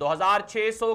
2600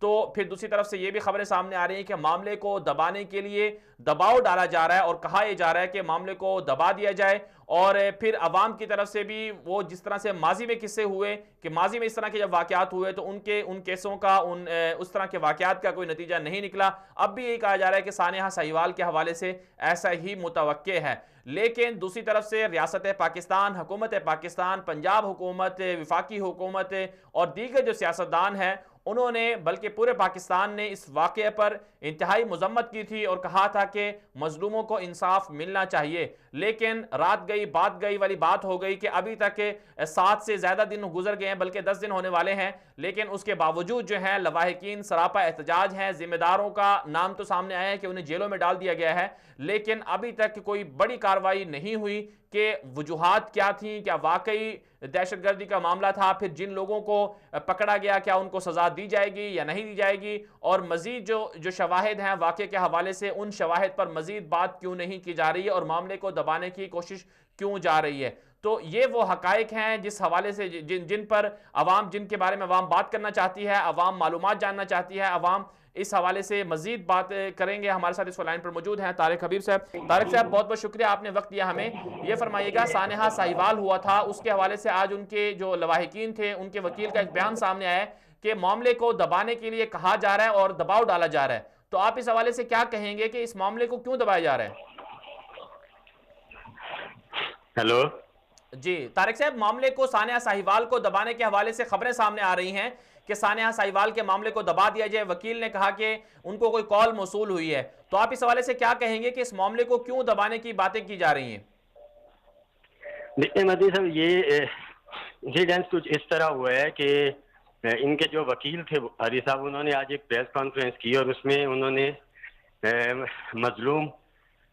تو پھر دوسری طرف سے یہ بھی خبریں سامنے آ رہی ہیں کہ معاملے کو دبانے کے لیے دباؤ ڈالا جا رہا ہے اور کہا یہ جا رہا ہے کہ معاملے کو دبا دیا جائے، اور پھر عوام کی طرف سے بھی وہ جس طرح سے ماضی میں قصے ہوئے کہ ماضی میں اس طرح کے جب واقعات ہوئے تو ان کیسوں کا اس طرح کے واقعات کا کوئی نتیجہ نہیں نکلا، اب بھی یہ کہا جا رہا ہے کہ سانحہ سہیوال کے حوالے سے ایسا ہی متوقع ہے۔ لیکن دوسری طرف سے ریاست پاکستان، حکومت پاکستان، پنجاب حکومت، وفاقی حکومت اور دیگر جو سیاستدان ہیں انہوں نے بلکہ پورے پاکستان نے اس واقعے پر انتہائی مذمت کی تھی اور کہا تھا کہ مظلوموں کو انصاف ملنا چاہیے، لیکن رات گئی بات گئی والی بات ہو گئی کہ ابھی تک 7 سے زیادہ دن گزر گئے ہیں، بلکہ 10 دن ہونے والے ہیں، لیکن اس کے باوجود جو ہیں لواحقین سراپا احتجاج ہیں، ذمہ داروں کا نام تو سامنے آیا ہے کہ انہیں جیلوں میں ڈال دیا گیا ہے، لیکن ابھی تک کوئی بڑی کارروائی نہیں ہوئی کہ وجوہات کیا تھیں، کیا واقعی دہشت گردی کا معاملہ تھا، پھر جن لوگوں کو پکڑا گیا کیا ان کو سزا دی جائے گی یا نہیں دی جائے گی، اور مزید جو شواہد ہیں واقعے کے حوالے سے ان شواہد پر مزید بات کیوں نہیں کی جا رہی ہے اور معاملے کو دبانے کی کوشش کیوں جا رہی ہے۔ تو یہ وہ حقائق ہیں جس حوالے سے جن پر عوام، جن کے بارے میں عوام بات کرنا چاہتی ہے، عوام معلومات جاننا چاہتی ہے، عوام اس حوالے سے مزید بات کریں گے۔ ہمارے ساتھ اس لائن پر موجود ہیں طارق حبیب صاحب۔ طارق صاحب بہت بہت شکریہ، آپ نے وقت دیا ہمیں۔ یہ فرمائیے گا سانحہ سہیوال ہوا تھا، اس کے حوالے سے آج ان کے جو لواحقین تھے ان کے وکیل کا ایک بیان سامنے آیا ہے کہ معاملے کو دبانے کے لیے کہا جا رہا ہے اور دباؤ ڈالا جا رہا ہے، تو آپ اس حوالے سے کیا کہیں گے کہ اس معاملے کو کیوں دبایا جا رہا ہے؟ ہیلو جی طارق صاحب، معاملے کو سانحہ سہیوال کو دبانے کے حوالے سے خبریں سامنے آ رہی ہیں کہ سانحہ سہیوال کے معاملے کو دبا دیا جائے، وکیل نے کہا کہ ان کو کوئی کال موصول ہوئی ہے، تو آپ اس حوالے سے کیا کہیں گے کہ اس معاملے کو کیوں دبانے کی باتیں کی جا رہی ہیں؟ دیکھیں مہدی صاحب، یہ انسیڈنٹ کچھ اس طرح ہوا ہے کہ ان کے جو وکیل تھے حری صاحب، انہوں نے آج ایک پریس کانفرنس کی اور اس میں انہوں نے مظلوم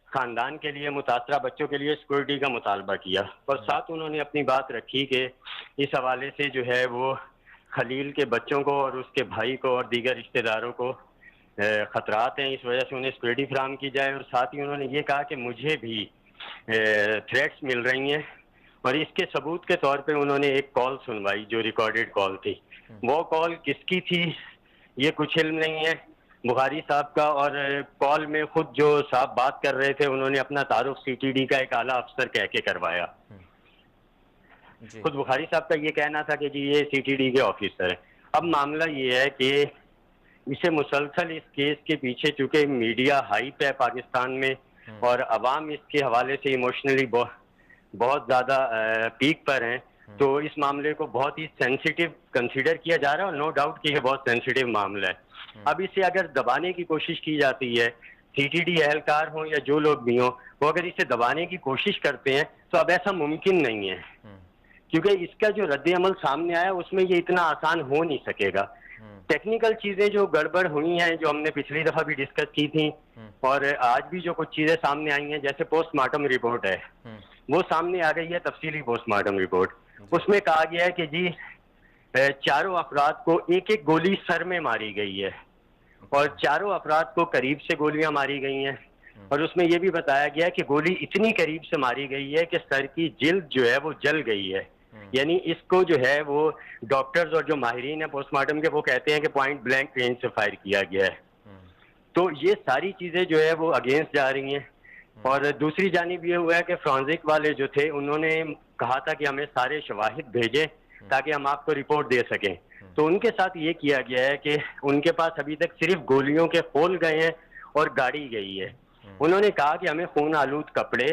خاندان کے لیے، متاثرہ بچوں کے لیے سیکورٹی کا مطالبہ کیا، اور ساتھ انہوں نے اپنی بات رکھی کہ اس حوالے سے جو ہے وہ خلیل کے بچوں کو اور اس کے بھائی کو اور دیگر رشتہ داروں کو خطرات ہیں، اس وجہ سے انہیں سیکورٹی فراہم کی جائے، اور ساتھ ہی انہوں نے یہ کہا کہ مجھے بھی تھریٹس مل رہی ہیں، اور اس کے ثبوت کے طور پہ انہوں نے ایک کال سنوائی جو ریکارڈڈ کال تھی۔ وہ کال کس کی تھی یہ کچھ علم نہیں ہے بخاری صاحب کا، اور کال میں خود جو صاحب بات کر رہے تھے انہوں نے اپنا تعارف سی ٹی ڈی کا ایک اعلیٰ افسر کہہ کے کروایا۔ خود بخاری صاحب کا یہ کہنا تھا کہ جی یہ سی ٹی ڈی کے آفیسر ہیں۔ اب معاملہ یہ ہے کہ اسے مسلسل اس کیس کے پیچھے، چونکہ میڈیا ہائپ ہے پاکستان میں اور عوام اس کے حوالے سے ایموشنلی بہت زیادہ پیک پر ہیں، تو اس معاملے کو بہت ہی سینسیٹیو کنسیڈر کیا جا رہا ہے، اور نو ڈاؤٹ کہ یہ بہت سینسیٹیو معاملہ ہے۔ اب اسے اگر دبانے کی کوشش کی جاتی ہے، سی ٹی ڈی اہلکار ہوں یا جو لوگ بھی ہوں، وہ اگر اسے دبانے کی کوشش کرتے ہیں تو اب ایسا ممکن نہیں ہے، کیونکہ اس کا جو رد عمل سامنے آیا اس میں یہ اتنا آسان ہو نہیں سکے گا۔ ٹیکنیکل چیزیں جو گڑبڑ ہوئی ہیں، جو ہم نے پچھلی دفعہ بھی ڈسکس کی تھیں، اور آج بھی جو کچھ چیزیں سامنے آئی ہیں، جیسے پوسٹ مارٹم رپورٹ ہے وہ سامنے آ گئی ہے، تفصیلی پوسٹ مارٹم رپورٹ، اس میں کہا گیا ہے کہ جی چاروں افراد کو ایک ایک گولی سر میں ماری گئی ہے، اور چاروں افراد کو قریب سے گولیاں ماری گئی ہیں، اور اس میں یہ بھی بتایا گیا ہے کہ گولی اتنی قریب سے ماری گئی ہے کہ سر کی جلد جو ہے وہ جل گئی ہے، یعنی اس کو جو ہے وہ ڈاکٹرز اور جو ماہرین ہیں پوسٹ مارٹم کے وہ کہتے ہیں کہ پوائنٹ بلینک رینج سے فائر کیا گیا ہے۔ تو یہ ساری چیزیں جو ہے وہ اگینسٹ جا رہی ہیں، اور دوسری جانب یہ ہوا ہے کہ فرانزک والے جو تھے انہوں نے کہا تھا کہ ہمیں سارے شواہد بھیجیں تاکہ ہم آپ کو رپورٹ دے سکیں، تو ان کے ساتھ یہ کیا گیا ہے کہ ان کے پاس ابھی تک صرف گولیوں کے خول گئے ہیں اور گاڑی گئی ہے۔ انہوں نے کہا کہ ہمیں خون آلود کپڑے،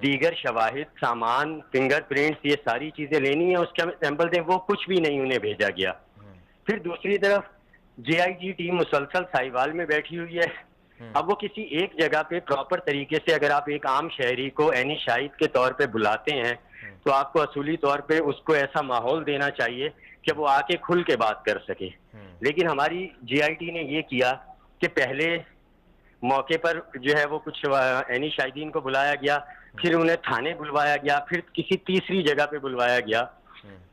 دیگر شواہد، سامان، فنگر پرنٹس، یہ ساری چیزیں لینی ہیں، اس کے ہمیں سیمپل دیں، وہ کچھ بھی نہیں انہیں بھیجا گیا۔ پھر دوسری طرف جے آئی جی ٹیم مسلسل ساہیوال میں بیٹھی ہوئی ہے۔ اب وہ کسی ایک جگہ پہ پراپر طریقے سے، اگر آپ ایک عام شہری کو عینی شاہد کے طور پہ بلاتے ہیں تو آپ کو اصولی طور پہ اس کو ایسا ماحول دینا چاہیے کہ وہ آ کے کھل کے بات کر سکے، لیکن ہماری جے آئی ٹی نے یہ کیا کہ پہلے موقع پر جو ہے وہ کچھ عینی شاہدین کو بلایا گیا، پھر انہیں تھانے بلوایا گیا، پھر کسی تیسری جگہ پہ بلوایا گیا۔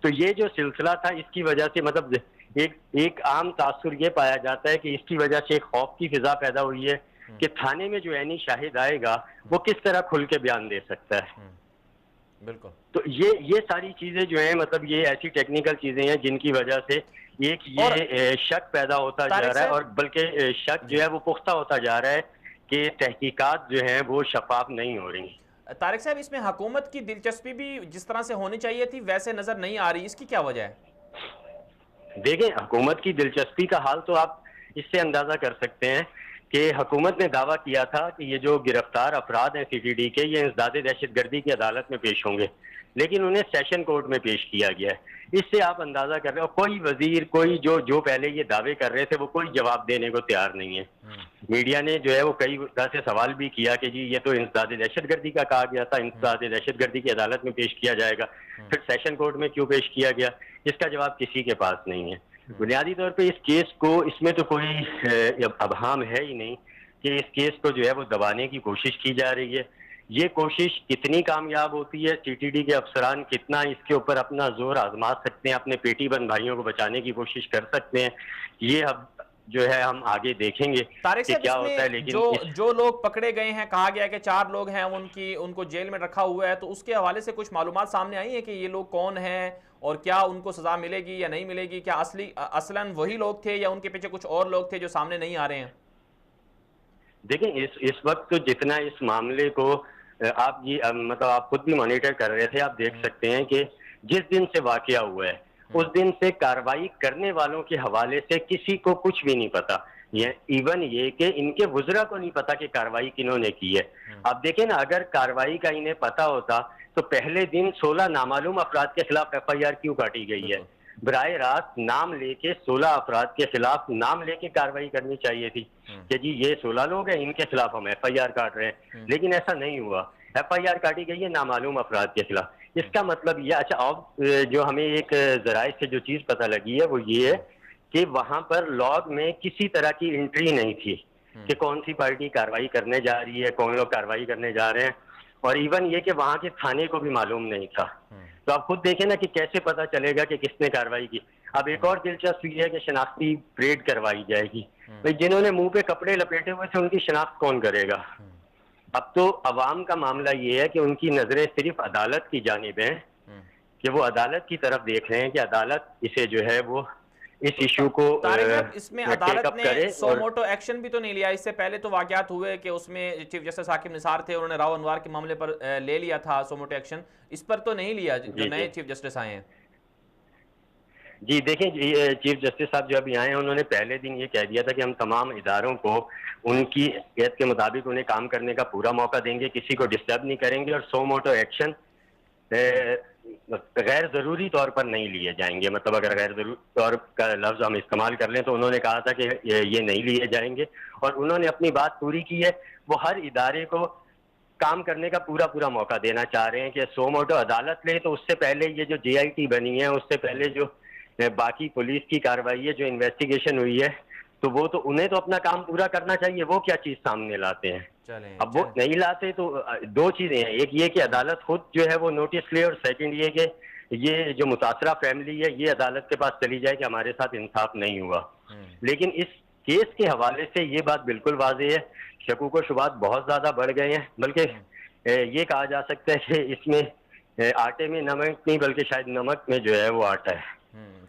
تو یہ جو سلسلہ تھا اس کی وجہ سے مطلب ایک عام تاثر یہ پایا جاتا ہے کہ اس کی وجہ سے ایک خوف کی فضا پیدا ہوئی ہے کہ تھانے میں جو عینی شاہد آئے گا وہ کس طرح کھل کے بیان دے سکتا ہے۔ بالکل۔ تو یہ ساری چیزیں جو ہیں مطلب یہ ایسی ٹیکنیکل چیزیں ہیں جن کی وجہ سے ایک یہ شک پیدا ہوتا جا رہا ہے، اور بلکہ شک جو ہے وہ پختہ ہوتا جا رہا ہے کہ تحقیقات جو ہیں وہ شفاف نہیں ہو رہی. طارق صاحب، اس میں حکومت کی دلچسپی بھی جس طرح سے ہونی چاہیے تھی ویسے نظر نہیں آ رہی، اس کی کیا وجہ ہے؟ دیکھیں، حکومت کی دلچسپی کا حال تو آپ اس سے اندازہ کر سکتے ہیں کہ حکومت نے دعویٰ کیا تھا کہ یہ جو گرفتار افراد ہیں سی ٹی ڈی کے، یہ انسداد دہشت گردی کی عدالت میں پیش ہوں گے، لیکن انہیں سیشن کورٹ میں پیش کیا گیا ہے. اس سے آپ اندازہ کر رہے ہو کوئی وزیر، کوئی جو پہلے یہ دعوے کر رہے تھے وہ کوئی جواب دینے کو تیار نہیں ہے. میڈیا نے جو ہے وہ کئی طرح سے سوال بھی کیا کہ جی یہ تو انسداد دہشت گردی کا کہا گیا تھا، انسداد دہشت گردی کی عدالت میں پیش کیا جائے گا، پھر سیشن کورٹ میں کیوں پیش کیا گیا؟ اس کا جواب کسی کے پاس نہیں ہے. بنیادی طور پہ اس کیس کو، اس میں تو کوئی ابہام ہے ہی نہیں کہ اس کیس کو جو ہے وہ دبانے کی کوشش کی جا رہی ہے. یہ کوشش کتنی کامیاب ہوتی ہے، سی ٹی ڈی کے افسران کتنا اس کے اوپر اپنا زور آزما سکتے ہیں، اپنے پیٹی بند بھائیوں کو بچانے کی کوشش کر سکتے ہیں، یہ اب جو ہے ہم آگے دیکھیں گے کہ کیا ہوتا ہے. لیکن جو لوگ پکڑے گئے ہیں، کہا گیا کہ 4 لوگ ہیں، ان کو جیل میں رکھا ہوا ہے، تو اس کے حوالے سے کچھ معلومات سامنے آئی ہیں کہ یہ لوگ کون ہیں اور کیا ان کو سزا ملے گی یا نہیں ملے گی؟ کیا اصلاً وہی لوگ تھے یا ان کے پیچھے کچھ اور لوگ تھے جو سامنے نہیں آ رہے ہیں؟ دیکھیں، اس وقت تو جتنا اس معاملے کو آپ مطلب آپ خود بھی مانیٹر کر رہے تھے، آپ دیکھ سکتے ہیں کہ جس دن سے واقعہ ہوا ہے اس دن سے کارروائی کرنے والوں کے حوالے سے کسی کو کچھ بھی نہیں پتا. ایون یہ کہ ان کے وزراء کو نہیں پتا کہ کارروائی کنہوں نے کی ہے. آپ دیکھیں نا، اگر کارروائی کا انہیں پتا ہوتا تو پہلے دن 16 نامعلوم افراد کے خلاف ایف آئی آر کیوں کاٹی گئی ہے؟ براہ راست نام لے کے 16 افراد کے خلاف نام لے کے کارروائی کرنی چاہیے تھی کہ جی یہ 16 لوگ ہیں، ان کے خلاف ہم ایف آئی آر کاٹ رہے ہیں. لیکن ایسا نہیں ہوا، ایف آئی آر کاٹی گئی ہے نامعلوم افراد کے خلاف. اس کا مطلب یہ، اچھا اب جو ہمیں ایک ذرائع سے جو چیز پتہ لگی ہے وہ یہ ہے کہ وہاں پر لاگ میں کسی طرح کی انٹری نہیں تھی کہ کون سی پارٹی کارروائی کرنے جا رہی ہے، کون لوگ کارروائی کرنے جا رہے ہیں، اور ایون یہ کہ وہاں کے تھانے کو بھی معلوم نہیں تھا. تو آپ خود دیکھیں نا کہ کیسے پتا چلے گا کہ کس نے کارروائی کی. اب ایک اور دلچسپ یہ ہے کہ شناختی پریڈ کروائی جائے گی. جنہوں نے منہ پہ کپڑے لپیٹے ہوئے تھے ان کی شناخت کون کرے گا؟ اب تو عوام کا معاملہ یہ ہے کہ ان کی نظریں صرف عدالت کی جانب ہیں، کہ وہ عدالت کی طرف دیکھ رہے ہیں کہ عدالت اسے جو ہے وہ اس ایشو کو اس میں عدالت نے سو موٹو ایکشن بھی تو نہیں لیا. اس سے پہلے تو واقعات ہوئے کہ اس میں چیف جسٹس حاکم نثار تھے، انہوں نے راؤ انوار کے معاملے پر لے لیا تھا سو موٹو ایکشن، اس پر تو نہیں لیا جو نئے چیف جسٹس آئے ہیں. جی دیکھیں، چیف جسٹس صاحب جو ابھی آئے ہیں انہوں نے پہلے دن یہ کہہ دیا تھا کہ ہم تمام اداروں کو ان کی حیثیت کے مطابق انہیں کام کرنے کا پورا موقع دیں گے، کسی کو ڈسٹرب نہیں کریں گے، اور سو موٹو ایکشن غیر ضروری طور پر نہیں لیے جائیں گے. مطلب اگر غیر ضروری طور کا لفظ ہم استعمال کر لیں تو انہوں نے کہا تھا کہ یہ نہیں لیے جائیں گے، اور انہوں نے اپنی بات پوری کی ہے. وہ ہر ادارے کو کام کرنے کا پورا موقع دینا چاہ رہے ہیں کہ سو موٹو عدالت لے تو اس سے پہلے یہ جو جے آئی ٹی بنی ہے، اس سے پہلے جو باقی پولیس کی کارروائی ہے، جو انویسٹیگیشن ہوئی ہے، تو وہ تو انہیں تو اپنا کام پورا کرنا چاہیے. وہ کیا چیز سامنے لاتے ہیں؟ اب وہ نہیں لاتے تو دو چیزیں ہیں، ایک یہ کہ عدالت خود جو ہے وہ نوٹس لے، اور سیکنڈ یہ کہ یہ جو متاثرہ فیملی ہے یہ عدالت کے پاس چلی جائے کہ ہمارے ساتھ انصاف نہیں ہوا. لیکن اس کیس کے حوالے سے یہ بات بالکل واضح ہے، شکوک و شبہات بہت زیادہ بڑھ گئے ہیں. بلکہ یہ کہا جا سکتا ہے کہ اس میں آٹے میں نمک نہیں بلکہ شاید نمک میں جو ہے وہ آٹا ہے.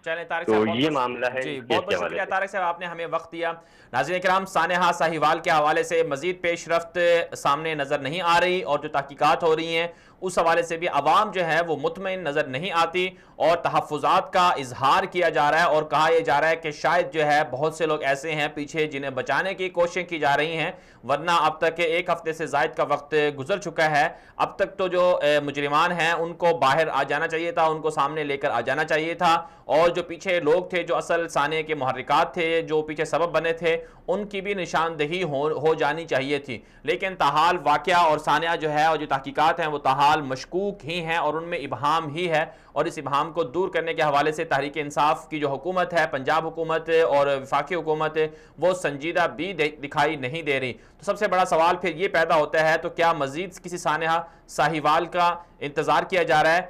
چلیں طارق صاحب، یہ معاملہ ہے. جی بہت بہت شکریہ طارق صاحب، آپ نے ہمیں وقت دیا. ناظرین کرام، سانحہ ساہیوال کے حوالے سے مزید پیش رفت سامنے نظر نہیں آ رہی، اور جو تحقیقات ہو رہی ہیں اس حوالے سے بھی عوام جو ہے وہ مطمئن نظر نہیں آتی، اور تحفظات کا اظہار کیا جا رہا ہے، اور کہا یہ جا رہا ہے کہ شاید جو ہے بہت سے لوگ ایسے ہیں پیچھے جنہیں بچانے کی کوششیں کی جا رہی ہیں، ورنہ اب تک 1 ہفتے سے زائد کا وقت گزر چکا ہے. اب تک تو جو مجرمان ہیں ان کو باہر آ جانا چاہیے تھا، ان کو سامنے لے کر آ جانا چاہیے تھا، اور جو پیچھے لوگ تھے جو اصل سانحے کے محرکات تھے، جو پیچھے سبب بنے تھے، ان کی بھی نشاندہی ہو جانی چاہیے تھی. لیکن تاحال واقعہ اور سانحہ جو ہے اور جو تحقیقات ہیں وہ تاحال مشکوک ہی ہیں، اور ان میں ابہام ہی ہے، اور اس ابہام کو دور کرنے کے حوالے سے تحریک انصاف کی جو حکومت ہے، پنجاب حکومت اور وفاقی حکومت، وہ سنجیدہ بھی دکھائی نہیں دے رہی. تو سب سے بڑا سوال پھر یہ پیدا ہوتا ہے، تو کیا مزید کسی سانحہ ساہیوال کا انتظار کیا جا رہا ہے،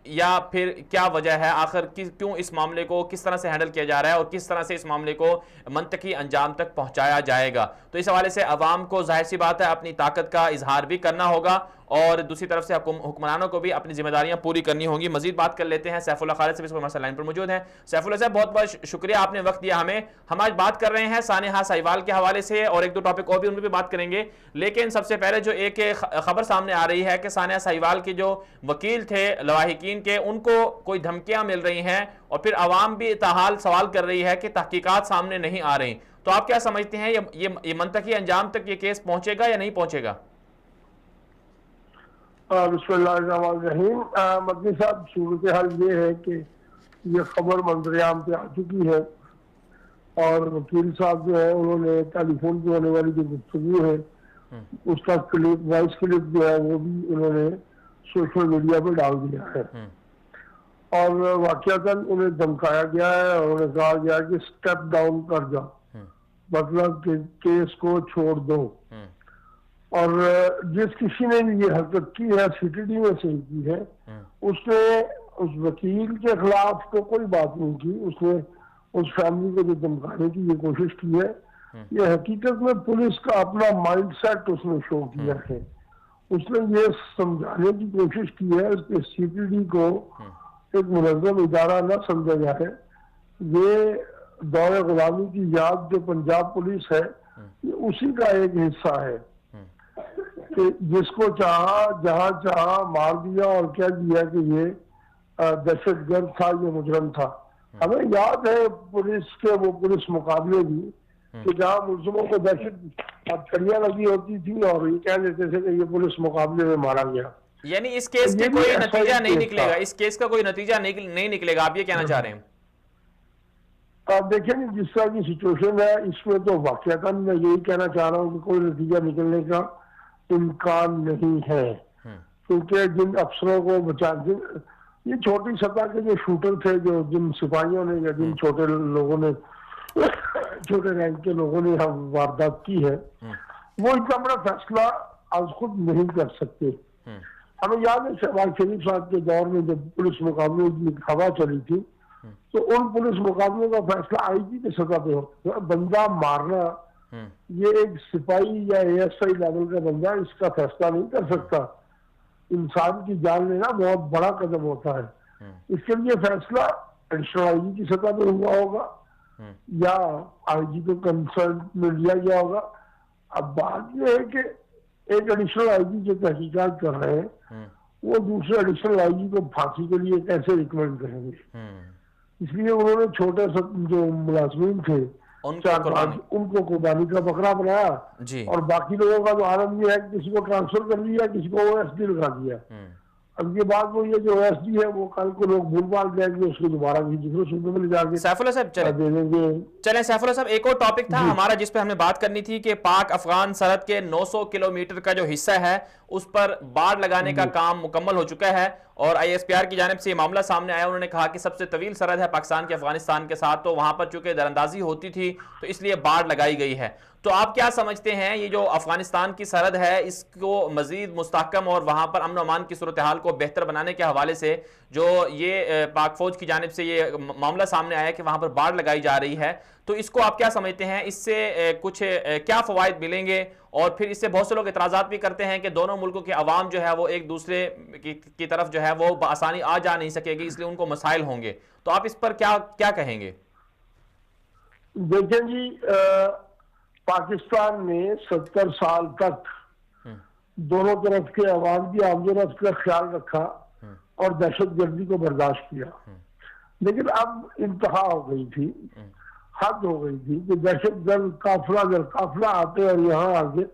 یا پھر کیا وجہ ہے؟ آخر کیوں اس معاملے کو کس طرح سے ہینڈل کیا جا رہا ہے، اور کس طرح سے اس معاملے کو منطقی انجام تک پہنچایا جائے گا؟ تو اس حوالے سے عوام کو ظاہر سی بات ہے اپنی طاقت کا اظہار بھی کرنا ہوگا، اور دوسری طرف سے حکمرانوں کو بھی اپنی ذمہ داریاں پوری کرنی ہوں گی. مزید بات کر لیتے ہیں سیف اللہ خالد سے, مسئلہ لائن پر موجود ہیں. سیف اللہ صاحب بہت بہت شکریہ, آپ نے وقت دیا ہمیں. ہم آج بات کر رہے ہیں سانحہ سہیوال کے حوالے سے, اور ایک دو ٹاپک اور بھی ان پہ بھی بات کریں گے, لیکن سب سے پہلے جو ایک خبر سامنے آ رہی ہے کہ سانحہ سہیوال کے جو وکیل تھے لواحقین کے, ان کو کوئی دھمکیاں مل رہی ہیں, اور پھر عوام بھی تاحال سوال کر رہی ہے کہ تحقیقات سامنے نہیں آ رہی. تو آپ کیا سمجھتے ہیں یہ منطقی انجام تک یہ کیس پہنچے گا یا نہیں پہنچے گا؟ بسم اللہ الرحمن الرحیم. مدنی صاحب, صورتحال یہ ہے کہ یہ خبر منظر عام پہ آ چکی ہے, اور وکیل صاحب جو ہے انہوں نے ٹیلی فون پہ ہونے والی جو گفتگو ہے اس کا کلپ, وائس کلپ جو ہے وہ بھی انہوں نے سوشل میڈیا پہ ڈال دیا ہے, اور واقعتاً انہیں دھمکایا گیا ہے اور انہیں کہا گیا کہ اسٹیپ ڈاؤن کر جا, مطلب کہ کیس کو چھوڑ دو. اور جس کسی نے بھی یہ حرکت کی ہے سی ٹی ڈی میں سے کی ہے, اس نے اس وکیل کے خلاف تو کوئی بات نہیں کی, اس نے اس فیملی کو جو دھمکانے کی یہ کوشش کی ہے, یہ حقیقت میں پولیس کا اپنا مائنڈ سیٹ اس نے شو کیا ہے. اس نے یہ سمجھانے کی کوشش کی ہے کہ سی ٹی ڈی کو ایک منظم ادارہ نہ سمجھا جائے, یہ دور غلامی کی یاد جو پنجاب پولیس ہے یہ اسی کا ایک حصہ ہے کہ جس کو چاہا جہاں چاہا مار دیا اور کہہ دیا کہ یہ دہشت گرد تھا, یہ مجرم تھا. ہمیں یاد ہے پولیس کے وہ پولیس مقابلے بھی کہ جہاں ملزموں کو دہشت چھڑیاں لگی ہوتی تھی اور یہ کہہ دیتے تھے کہ یہ پولیس مقابلے میں مارا گیا. یعنی اس کیس کے کوئی نتیجہ نہیں نکلے گا, اس کیس کا کوئی نتیجہ نہیں نکلے گا, آپ یہ کہنا چاہ رہے ہیں؟ آپ دیکھیں گے جس طرح کی سچویشن ہے اس میں تو واقعتاً میں یہی کہنا چاہ رہا ہوں کہ کوئی نتیجہ نکلنے کا امکان نہیں ہے, کیونکہ جن افسروں کو یہ چھوٹی سطح کے جو شوٹر تھے, جو جن سپاہیوں نے یا جن چھوٹے لوگوں نے, چھوٹے رینک کے لوگوں نے واردات کی ہے, وہ اتنا بڑا فیصلہ آج خود نہیں کر سکتے. ہمیں یاد ہے شہباز شریف صاحب کے دور میں جب پولیس مقابلے کی ہوا چلی تھی تو ان پولیس مقابلوں کا فیصلہ آئی جی کی سطح پہ ہوتا. بندہ مارنا یہ ایک سپاہی یا اے ایس آئی لیول کا بندہ اس کا فیصلہ نہیں کر سکتا. انسان کی جان لینا بہت بڑا قدم ہوتا ہے. اس کے لیے فیصلہ ایڈیشنل آئی جی کی سطح پہ ہوا ہوگا یا آئی جی کو کنسلٹ میں لیا گیا ہوگا. اب بات یہ ہے کہ ایک ایڈیشنل آئی جی جو تحقیقات کر رہے ہیں وہ دوسرے ایڈیشنل آئی جی کو پھانسی کے لیے کیسے ریکمینڈ کریں گے. اس لیے انہوں نے چھوٹے جو ملازمین تھے ان کو قربانی کا بکرا بنایا, اور باقی لوگوں کا تو عالم یہ ہے کہ کسی کو ٹرانسفر کر دیا, کسی کو او ایس ڈی لگا دیا. اب یہ بات وہ یہ جو او ایس ڈی ہے وہ کل کو لوگ بھول بھال جائیں گے, اس کو دوبارہ بھی دوسرے صوبے میں لے جا کے سیف اللہ صاحب چلیں. سیف اللہ صاحب ایک اور ٹاپک تھا ہمارا جس پہ ہم نے بات کرنی تھی کہ پاک افغان سرحد کے 900 کلومیٹر کا جو حصہ ہے اس پر باڑ لگانے کا کام مکمل ہو چکا ہے, اور آئی ایس پی آر کی جانب سے یہ معاملہ سامنے آیا. انہوں نے کہا کہ سب سے طویل سرحد ہے پاکستان کے افغانستان کے ساتھ, تو وہاں پر چونکہ دراندازی ہوتی تھی تو اس لیے باڑ لگائی گئی ہے. تو آپ کیا سمجھتے ہیں یہ جو افغانستان کی سرحد ہے اس کو مزید مستحکم اور وہاں پر امن و امان کی صورتحال کو بہتر بنانے کے حوالے سے جو یہ پاک فوج کی جانب سے یہ معاملہ سامنے آیا کہ وہاں پر باڑ لگائی جا رہی ہے, تو اس کو آپ کیا سمجھتے ہیں, اس سے کچھ کیا فوائد ملیں گے؟ اور پھر اس سے بہت سے لوگ اعتراضات بھی کرتے ہیں کہ دونوں ملکوں کے عوام جو ہے وہ ایک دوسرے کی طرف جو ہے وہ بآسانی آ جا نہیں سکے گی, اس لیے ان کو مسائل ہوں گے. تو آپ اس پر کیا کہیں گے؟ دیکھیں جی, پاکستان نے 70 سال تک دونوں طرف کے عوام کی آمد و رفت کا خیال رکھا اور دہشت گردی کو برداشت کیا, لیکن اب انتہا ہو گئی تھی, حد ہو گئی تھی کہ دہشت گرد قافلہ در قافلہ آتے اور یہاں آگے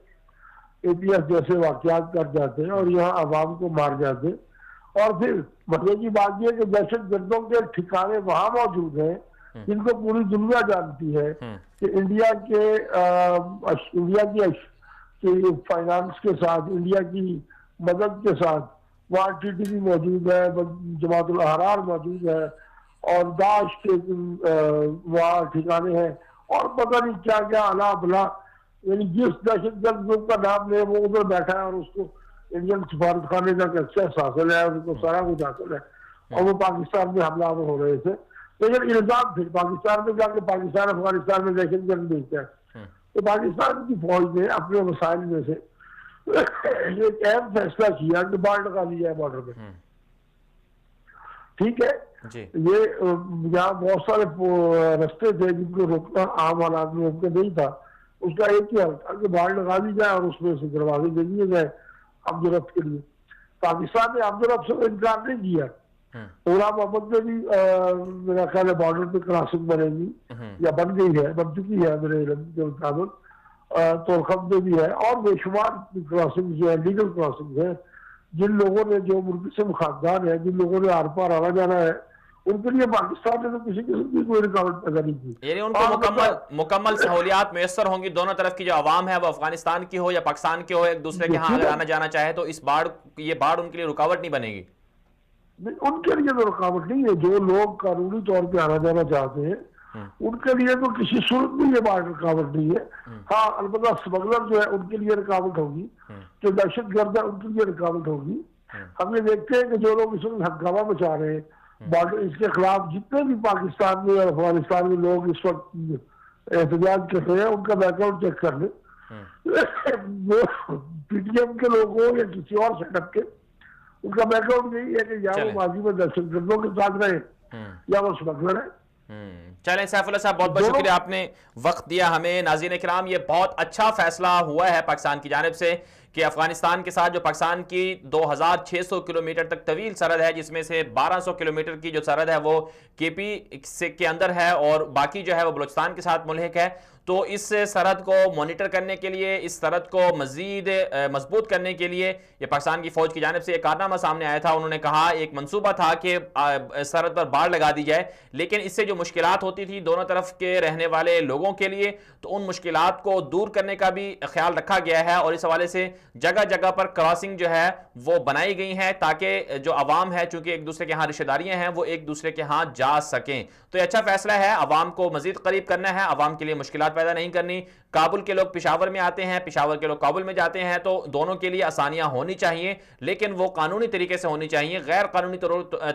اے پی ایس جیسے واقعات کر جاتے اور یہاں عوام کو مار جاتے. اور پھر مطلب کی بات یہ کہ دہشت گردوں کے ٹھکانے وہاں موجود ہیں جن کو پوری دنیا جانتی ہے کہ انڈیا کی فائنانس کے ساتھ, انڈیا کی مدد کے ساتھ وہاں ٹی ٹی پی موجود ہے, جماعت الاحرار موجود ہے, اور داعش کے وہاں ٹھکانے ہیں, اور پتہ نہیں کیا کیا الا بلا. یعنی جس دہشت گرد گروپ کا نام لے وہ ادھر بیٹھا ہے اور اس کو انڈین سفارت خانے کا ایکسیس حاصل ہے, اس کو سارا کچھ حاصل ہے, اور وہ پاکستان میں حملہ آور ہو رہے تھے. لیکن الزام پھر پاکستان میں جا کے پاکستان افغانستان میں دہشت گرد بھیجتا ہے. تو پاکستان کی فوج نے اپنے وسائل میں سے یہ ایک اہم فیصلہ کیا کہ بار لگا دی جائے بارڈر پہ. ٹھیک ہے جی. یہ یہاں بہت سارے رستے تھے جن کو روکنا عام حالات میں ممکن نہیں تھا. اس کا ایک ہی حل تھا کہ بار لگا دی جائے اور اس میں سے دروازے دے دیے گئے عبد الرب کے لیے. پاکستان نے عبد الرب سے انکار نہیں کیا. غلام محمد میں بھی میرا خیال ہے بارڈر پہ کراسنگ بنے گی یا بن گئی ہے, بن چکی ہے میرے علم کے مطابق. تورخم میں بھی ہے اور بے شمار کراسنگ جو ہے لیگل کراسنگ ہے. جن لوگوں نے جو ملک سے خاندان ہے, جن لوگوں نے آر پار آنا جانا ہے, ان کے لیے پاکستان نے تو کسی قسم کی کوئی رکاوٹ پیدا نہیں کی. یعنی ان کو مکمل سہولیات میسر ہوں گی. دونوں طرف کی جو عوام ہے وہ افغانستان کی ہو یا پاکستان کی ہو, ایک دوسرے کے ہاں اگر آنا جانا چاہے تو اس یہ باڑ ان کے لیے رکاوٹ نہیں بنے گی. ان کے لیے تو رکاوٹ نہیں ہے. جو لوگ قانونی طور پہ آنا جانا چاہتے ہیں ان کے لیے تو کسی صورت میں یہ باڑ رکاوٹ نہیں ہے. ہاں البتہ اسمگلر جو ہے ان کے لیے رکاوٹ ہوگی, جو دہشت گرد ہے ان کے لیے رکاوٹ ہوگی. ہم یہ دیکھتے ہیں کہ جو لوگ اس وقت ہنگامہ مچا رہے ہیں بارڈر, اس کے خلاف جتنے بھی پاکستان میں اور افغانستان میں لوگ اس وقت احتجاج کر رہے ہیں ان کا بیک گراؤنڈ چیک کر لیں. وہ پی ٹی ایم کے لوگ ہوں یا کسی اور سیٹ اپ کے, ان کا بیک گراؤنڈ یہی ہے کہ یا وہ ماضی میں دہشت گردوں کے ساتھ رہے یا وہ اسمگلر ہے. چلیں سیف اللہ صاحب, بہت بہت شکریہ, آپ نے وقت دیا ہمیں. ناظرین کرام, یہ بہت اچھا فیصلہ ہوا ہے پاکستان کی جانب سے کہ افغانستان کے ساتھ جو پاکستان کی 2600 کلومیٹر تک طویل سرحد ہے, جس میں سے 1200 کلومیٹر کی جو سرحد ہے وہ کے پی کے اندر ہے اور باقی جو ہے وہ بلوچستان کے ساتھ ملحق ہے. تو اس سرحد کو مانیٹر کرنے کے لیے, اس سرحد کو مزید مضبوط کرنے کے لیے یہ پاکستان کی فوج کی جانب سے ایک کارنامہ سامنے آیا تھا. انہوں نے کہا ایک منصوبہ تھا کہ سرحد پر باڑ لگا دی جائے, لیکن اس سے جو مشکلات ہوتی تھی دونوں طرف کے رہنے والے لوگوں کے لیے, تو ان مشکلات کو دور کرنے کا بھی خیال رکھا گیا ہے. اور اس حوالے سے جگہ جگہ پر کراسنگ جو ہے وہ بنائی گئی ہیں تاکہ جو عوام ہے, چونکہ ایک دوسرے کے ہاں رشتہ داریاں ہیں, وہ ایک دوسرے کے ہاں جا سکیں. تو یہ اچھا فیصلہ ہے. عوام کو مزید قریب کرنا ہے, عوام کے لیے مشکلات پیدا نہیں کرنی. کابل کے لوگ پشاور میں آتے ہیں, پشاور کے لوگ کابل میں جاتے ہیں, تو دونوں کے لیے آسانیاں ہونی چاہیے, لیکن وہ قانونی طریقے سے ہونی چاہیے. غیر قانونی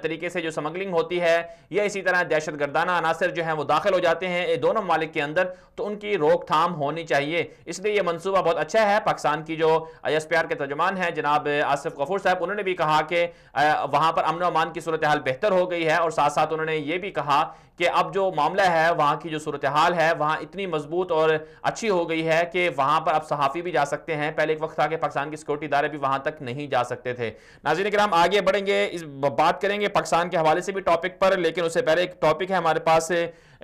طریقے سے جو سمگلنگ ہوتی ہے یا اسی طرح دہشت گردانہ عناصر جو ہیں وہ داخل ہو جاتے ہیں دونوں ممالک کے اندر, تو ان کی روک تھام ہونی چاہیے. اس لیے یہ منصوبہ بہت اچھا ہے. پاکستان کی جو ISPR کے ترجمان ہیں جناب آصف غفور صاحب, انہوں نے بھی کہا کہ وہاں پر امن و امان کی صورتحال بہتر ہو گئی ہے, اور ساتھ ساتھ انہوں نے یہ بھی کہا کہ اب جو معاملہ ہے وہاں کی جو صورتحال ہے وہاں اتنی مضبوط اور اچھی ہو گئی ہے کہ وہاں پر اب صحافی بھی جا سکتے ہیں. پہلے ایک وقت تھا کہ پاکستان کی سیکورٹی ادارے بھی وہاں تک نہیں جا سکتے تھے. ناظرین کرام, آگے بڑھیں گے, بات کریں گے پاکستان کے حوالے سے بھی ٹاپک پر, لیکن اس سے پہلے ایک ٹاپک ہے ہمارے پاس.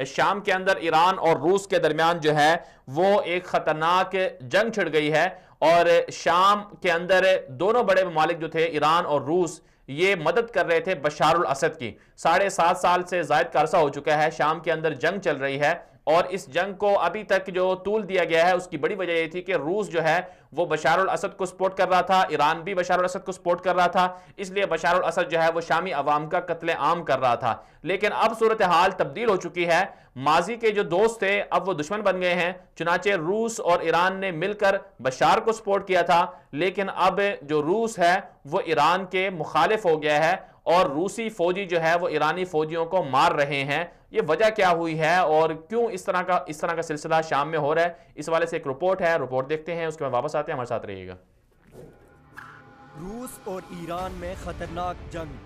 شام کے اندر ایران اور روس کے درمیان جو ہے وہ ایک خطرناک جنگ چھڑ گئی ہے, اور شام کے اندر دونوں بڑے ممالک جو تھے ایران اور روس, یہ مدد کر رہے تھے بشار الاسد کی. 7.5 سال سے زائد کا عرصہ ہو چکا ہے شام کے اندر جنگ چل رہی ہے, اور اس جنگ کو ابھی تک جو طول دیا گیا ہے اس کی بڑی وجہ یہ تھی کہ روس جو ہے وہ بشار الاسد کو سپورٹ کر رہا تھا, ایران بھی بشار الاسد کو سپورٹ کر رہا تھا, اس لیے بشار الاسد جو ہے وہ شامی عوام کا قتل عام کر رہا تھا. لیکن اب صورتحال تبدیل ہو چکی ہے. ماضی کے جو دوست تھے اب وہ دشمن بن گئے ہیں. چنانچہ روس اور ایران نے مل کر بشار کو سپورٹ کیا تھا, لیکن اب جو روس ہے وہ ایران کے مخالف ہو گیا ہے, اور روسی فوجی جو ہے وہ ایرانی فوجیوں کو مار رہے ہیں. یہ وجہ کیا ہوئی ہے اور کیوں اس طرح کا سلسلہ شام میں ہو رہا ہے, اس والے سے ایک رپورٹ ہے, رپورٹ دیکھتے ہیں, اس کے بعد واپس آتے ہیں. ہمارے ساتھ رہیے گا. روس اور ایران میں خطرناک جنگ.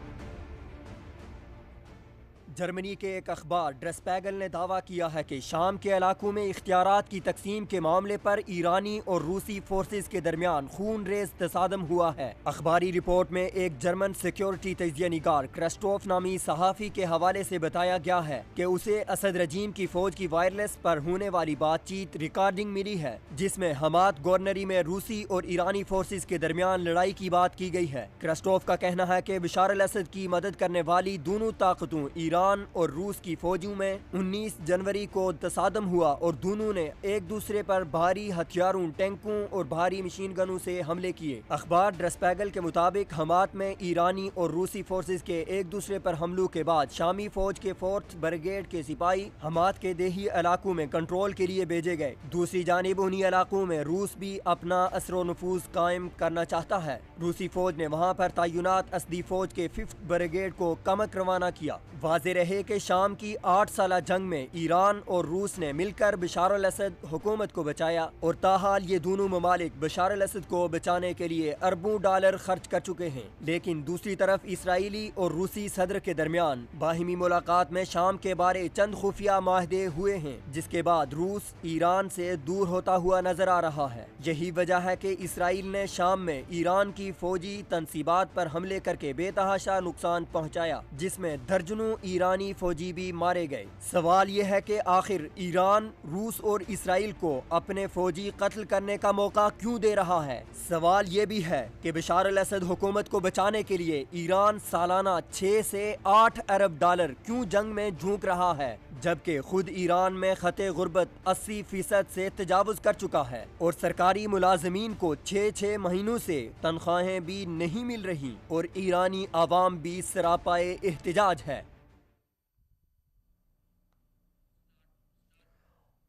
جرمنی کے ایک اخبار ڈر اسپیگل نے دعویٰ کیا ہے کہ شام کے علاقوں میں اختیارات کی تقسیم کے معاملے پر ایرانی اور روسی فورسز کے درمیان خون ریز تصادم ہوا ہے. اخباری رپورٹ میں ایک جرمن سیکیورٹی تجزیہ نگار کرسٹوف نامی صحافی کے حوالے سے بتایا گیا ہے کہ اسے اسد رجیم کی فوج کی وائرلیس پر ہونے والی بات چیت ریکارڈنگ ملی ہے, جس میں حماد گورنری میں روسی اور ایرانی فورسز کے درمیان لڑائی کی بات کی گئی ہے. کرسٹوف کا کہنا ہے کہ بشار الاسد کی مدد کرنے والی دونوں طاقتوں ایران اور روس کی فوجوں میں 19 جنوری کو تصادم ہوا, اور دونوں نے ایک دوسرے پر بھاری ہتھیاروں, ٹینکوں اور بھاری مشین گنوں سے حملے کیے. اخبار ڈر اسپیگل کے مطابق حمات میں ایرانی اور روسی فورسز کے ایک دوسرے پر حملوں کے بعد شامی فوج کے 4تھ بریگیڈ کے سپاہی حمات کے دیہی علاقوں میں کنٹرول کے لیے بھیجے گئے. دوسری جانب انہی علاقوں میں روس بھی اپنا اثر و نفوذ قائم کرنا چاہتا ہے. روسی فوج نے وہاں پر تعینات اسدی فوج کے 5th بریگیڈ کو کمک روانہ کیا. واضح رہے کہ شام کی 8 سالہ جنگ میں ایران اور روس نے مل کر بشار الاسد حکومت کو بچایا، اور تاحال یہ دونوں ممالک بشار الاسد کو بچانے کے لیے اربوں ڈالر خرچ کر چکے ہیں۔ لیکن دوسری طرف اسرائیلی اور روسی صدر کے درمیان باہمی ملاقات میں شام کے بارے چند خفیہ معاہدے ہوئے ہیں، جس کے بعد روس ایران سے دور ہوتا ہوا نظر آ رہا ہے۔ یہی وجہ ہے کہ اسرائیل نے شام میں ایران کی فوجی تنصیبات پر حملے کر کے بے تحاشا نقصان پہنچایا، جس میں درجنوں ایرانی فوجی بھی مارے گئے۔ سوال یہ ہے کہ آخر ایران روس اور اسرائیل کو اپنے فوجی قتل کرنے کا موقع کیوں دے رہا ہے؟ سوال یہ بھی ہے کہ بشار الاسد حکومت کو بچانے کے لیے ایران سالانہ 6 سے 8 ارب ڈالر کیوں جنگ میں جھونک رہا ہے، جبکہ خود ایران میں خط غربت 80% سے تجاوز کر چکا ہے اور سرکاری ملازمین کو 6 مہینوں سے تنخواہیں بھی نہیں مل رہی اور ایرانی عوام بھی سراپائے احتجاج ہے۔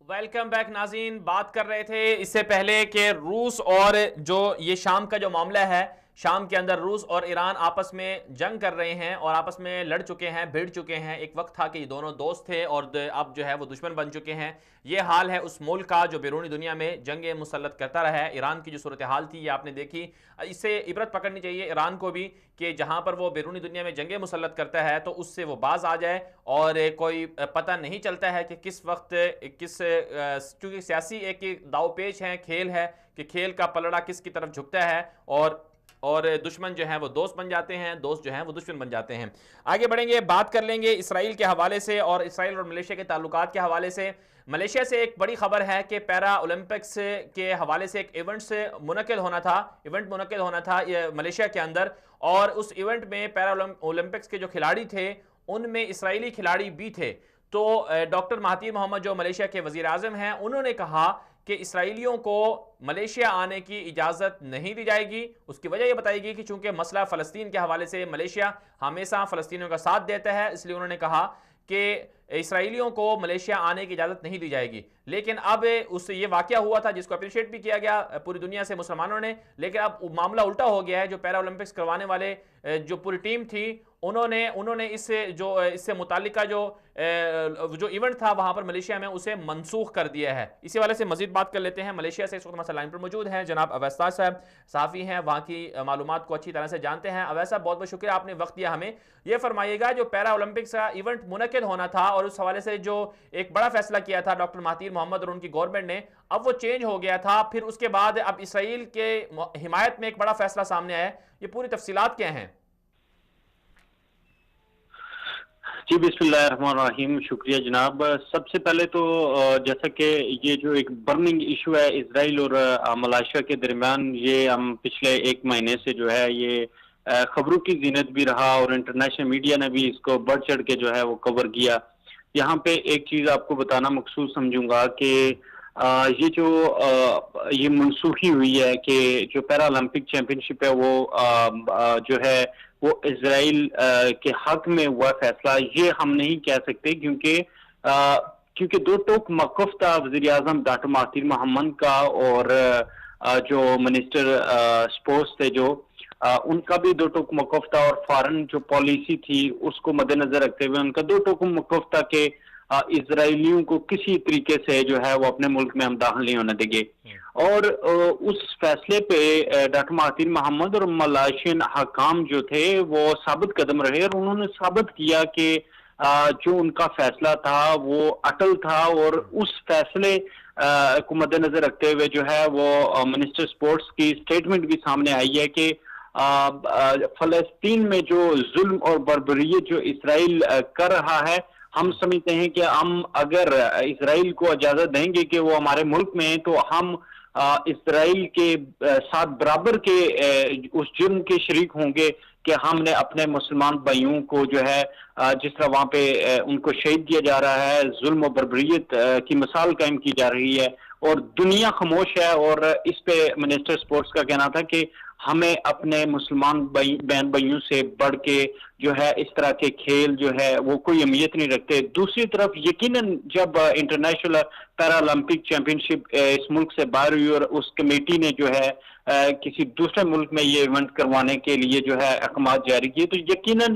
ویلکم بیک ناظرین، بات کر رہے تھے اس سے پہلے کہ روس اور جو یہ شام کا جو معاملہ ہے، شام کے اندر روس اور ایران آپس میں جنگ کر رہے ہیں اور آپس میں لڑ چکے ہیں، بھیڑ چکے ہیں۔ ایک وقت تھا کہ یہ دونوں دوست تھے اور اب جو ہے وہ دشمن بن چکے ہیں۔ یہ حال ہے اس ملک کا جو بیرونی دنیا میں جنگ مسلط کرتا رہا ہے۔ ایران کی جو صورتحال تھی یہ آپ نے دیکھی، اس سے عبرت پکڑنی چاہیے ایران کو بھی کہ جہاں پر وہ بیرونی دنیا میں جنگ مسلط کرتا ہے تو اس سے وہ باز آ جائے، اور کوئی پتہ نہیں چلتا ہے کہ کس وقت چونکہ سیاسی ایک داؤ پیچ ہے، کھیل ہے کہ کھیل کا پلڑا کس کی طرف جھکتا ہے، اور دشمن جو ہیں وہ دوست بن جاتے ہیں، دوست جو ہیں وہ دشمن بن جاتے ہیں۔ آگے بڑھیں گے، بات کر لیں گے اسرائیل کے حوالے سے اور اسرائیل اور ملیشیا کے تعلقات کے حوالے سے۔ ملیشیا سے ایک بڑی خبر ہے کہ پیرا اولمپکس کے حوالے سے ایک ایونٹ منعقد ہونا تھا ملیشیا کے اندر، اور اس ایونٹ میں پیرا اولمپکس کے جو کھلاڑی تھے ان میں اسرائیلی کھلاڑی بھی تھے۔ تو ڈاکٹر مہاتیر محمد جو ملیشیا کے وزیر اعظم ہیں، انہوں نے کہا کہ اسرائیلیوں کو ملیشیا آنے کی اجازت نہیں دی جائے گی۔ اس کی وجہ یہ بتائی گئی کہ چونکہ مسئلہ فلسطین کے حوالے سے ملیشیا ہمیشہ فلسطینیوں کا ساتھ دیتا ہے، اس لیے انہوں نے کہا کہ اسرائیلیوں کو ملیشیا آنے کی اجازت نہیں دی جائے گی۔ لیکن اب اس سے یہ واقعہ ہوا تھا جس کو اپریشیٹ بھی کیا گیا پوری دنیا سے مسلمانوں نے، لیکن اب معاملہ الٹا ہو گیا ہے۔ جو پیرا اولمپکس کروانے والے جو پوری ٹیم تھی انہوں نے اس سے متعلقہ جو ایونٹ تھا وہاں پر ملیشیا میں اسے منسوخ کر دیا ہے۔ اسی والے سے مزید بات کر لیتے ہیں۔ ملیشیا سے اس وقت ہمارے لائن پر موجود ہیں جناب اویس طاہر صاحب، صحافی ہیں، وہاں کی معلومات کو اچھی طرح سے جانتے ہیں۔ اویس صاحب بہت بہت شکریہ، آپ نے وقت دیا ہمیں۔ یہ فرمائیے گا جو پیرا اولمپکس کا ایونٹ منعقد ہونا تھا اور اس حوالے سے جو ایک بڑا فیصلہ کیا تھا ڈاکٹر مہاتیر محمد اور ان کی گورنمنٹ نے، اب وہ چینج ہو گیا تھا، پھر اس کے بعد اب اسرائیل کے حمایت میں ایک بڑا فیصلہ سامنے آیا، یہ پوری تفصیلات کیا ہیں؟ جی بسم اللہ الرحمن الرحیم، شکریہ جناب۔ سب سے پہلے تو جیسا کہ یہ جو ایک برننگ ایشو ہے اسرائیل اور ملیشیا کے درمیان، یہ ہم پچھلے 1 مہینے سے جو ہے یہ خبروں کی زینت بھی رہا اور انٹرنیشنل میڈیا نے بھی اس کو بڑھ چڑھ کے جو ہے وہ کور کیا۔ یہاں پہ ایک چیز آپ کو بتانا مقصود سمجھوں گا کہ یہ منسوخی ہوئی ہے کہ جو پیرا اولمپک چیمپئن شپ ہے وہ جو ہے وہ اسرائیل کے حق میں ہوا فیصلہ، یہ ہم نہیں کہہ سکتے کیونکہ دو ٹوک موقف تھا وزیر اعظم ڈاکٹر مہاتیر محمد کا اور جو منسٹر سپورٹس تھے جو ان کا بھی دو ٹوک موقف تھا، اور فارن جو پالیسی تھی اس کو مد نظر رکھتے ہوئے ان کا دو ٹوک موقف تھا کہ اسرائیلیوں کو کسی طریقے سے جو ہے وہ اپنے ملک میں ہم داخل نہیں ہونے دیں گے۔ اور اس فیصلے پہ ڈاکٹر مہاتیر محمد اور ملائیشین حکام جو تھے وہ ثابت قدم رہے، اور انہوں نے ثابت کیا کہ جو ان کا فیصلہ تھا وہ اٹل تھا، اور اس فیصلے کو مد نظر رکھتے ہوئے جو ہے وہ منسٹر سپورٹس کی سٹیٹمنٹ بھی سامنے آئی ہے کہ فلسطین میں جو ظلم اور بربریت جو اسرائیل کر رہا ہے، ہم سمجھتے ہیں کہ ہم اگر اسرائیل کو اجازت دیں گے کہ وہ ہمارے ملک میں ہیں تو ہم اسرائیل کے ساتھ برابر کے اس جرم کے شریک ہوں گے کہ ہم نے اپنے مسلمان بھائیوں کو جو ہے جس طرح وہاں پہ ان کو شہید کیا جا رہا ہے، ظلم و بربریت کی مثال قائم کی جا رہی ہے اور دنیا خاموش ہے۔ اور اس پہ منسٹر سپورٹس کا کہنا تھا کہ ہمیں اپنے مسلمان بہن بھائیوں سے بڑھ کے جو ہے اس طرح کے کھیل جو ہے وہ کوئی اہمیت نہیں رکھتے۔ دوسری طرف یقیناً جب انٹرنیشنل پیرا اولمپک چیمپئن شپ اس ملک سے باہر ہوئی اور اس کمیٹی نے جو ہے کسی دوسرے ملک میں یہ ایونٹ کروانے کے لیے جو ہے احکامات جاری کیے، تو یقیناً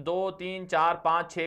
2, 3, 4, 5, 6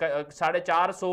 450